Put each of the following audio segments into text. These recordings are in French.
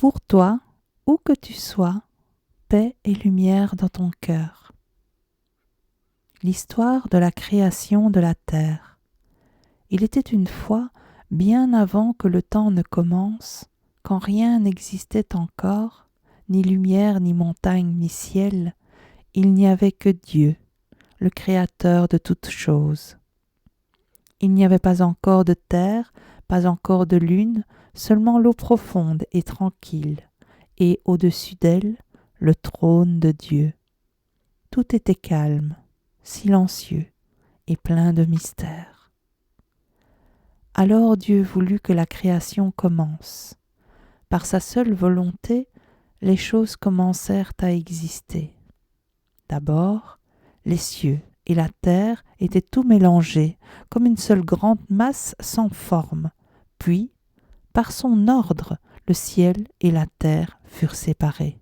Pour toi, où que tu sois, paix et lumière dans ton cœur. L'histoire de la création de la terre. Il était une fois, bien avant que le temps ne commence, quand rien n'existait encore, ni lumière, ni montagne, ni ciel, il n'y avait que Dieu, le Créateur de toutes choses. Il n'y avait pas encore de terre, pas encore de lune, seulement l'eau profonde et tranquille, et au-dessus d'elle, le trône de Dieu. Tout était calme, silencieux et plein de mystère. Alors Dieu voulut que la création commence. Par sa seule volonté, les choses commencèrent à exister. D'abord, les cieux et la terre étaient tout mélangés, comme une seule grande masse sans forme. Puis, par son ordre, le ciel et la terre furent séparés.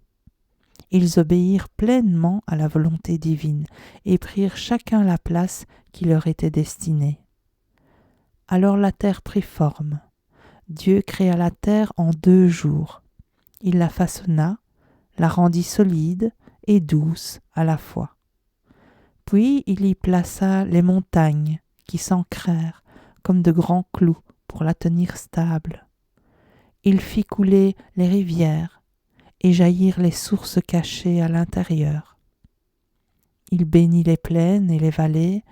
Ils obéirent pleinement à la volonté divine et prirent chacun la place qui leur était destinée. Alors la terre prit forme. Dieu créa la terre en 2 jours. Il la façonna, la rendit solide et douce à la fois. Puis il y plaça les montagnes qui s'ancrèrent comme de grands clous pour la tenir stable. Il fit couler les rivières et jaillir les sources cachées à l'intérieur. Il bénit les plaines et les vallées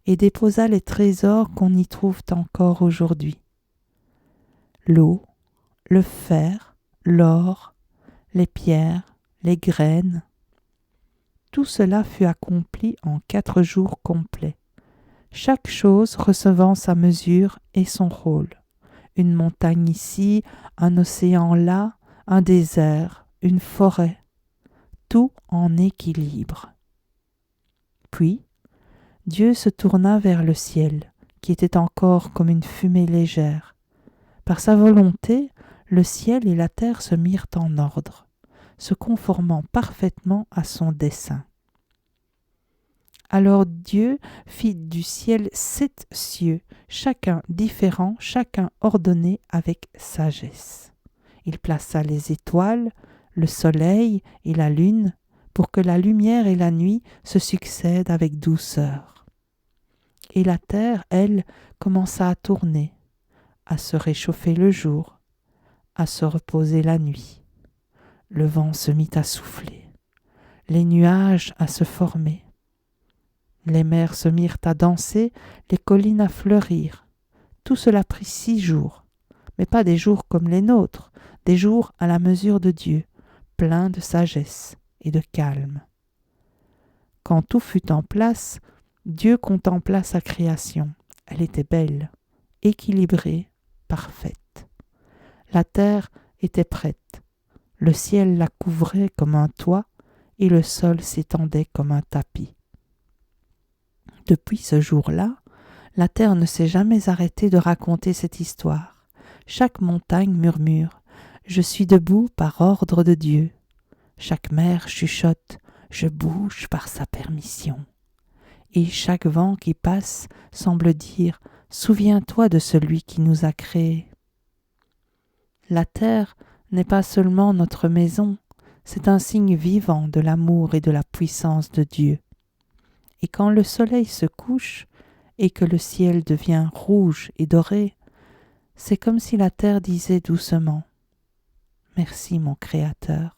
et déposa les trésors qu'on y trouve encore aujourd'hui. L'eau, le fer, l'or, les pierres, les graines, tout cela fut accompli en 4 jours complets, chaque chose recevant sa mesure et son rôle. Une montagne ici, un océan là, un désert, une forêt, tout en équilibre. Puis, Dieu se tourna vers le ciel, qui était encore comme une fumée légère. Par sa volonté, le ciel et la terre se mirent en ordre, se conformant parfaitement à son dessein. Alors Dieu fit du ciel 7 cieux, chacun différent, chacun ordonné avec sagesse. Il plaça les étoiles, le soleil et la lune, pour que la lumière et la nuit se succèdent avec douceur. Et la terre, elle, commença à tourner, à se réchauffer le jour, à se reposer la nuit. Le vent se mit à souffler, les nuages à se former. Les mers se mirent à danser, les collines à fleurir. Tout cela prit 6 jours, mais pas des jours comme les nôtres, des jours à la mesure de Dieu, pleins de sagesse et de calme. Quand tout fut en place, Dieu contempla sa création. Elle était belle, équilibrée, parfaite. La terre était prête. Le ciel la couvrait comme un toit et le sol s'étendait comme un tapis. Depuis ce jour-là, la terre ne s'est jamais arrêtée de raconter cette histoire. Chaque montagne murmure « Je suis debout par ordre de Dieu ». Chaque mer chuchote « Je bouge par sa permission ». Et chaque vent qui passe semble dire « Souviens-toi de celui qui nous a créés ». La terre n'est pas seulement notre maison, c'est un signe vivant de l'amour et de la puissance de Dieu. Et quand le soleil se couche et que le ciel devient rouge et doré, c'est comme si la terre disait doucement « Merci mon Créateur ».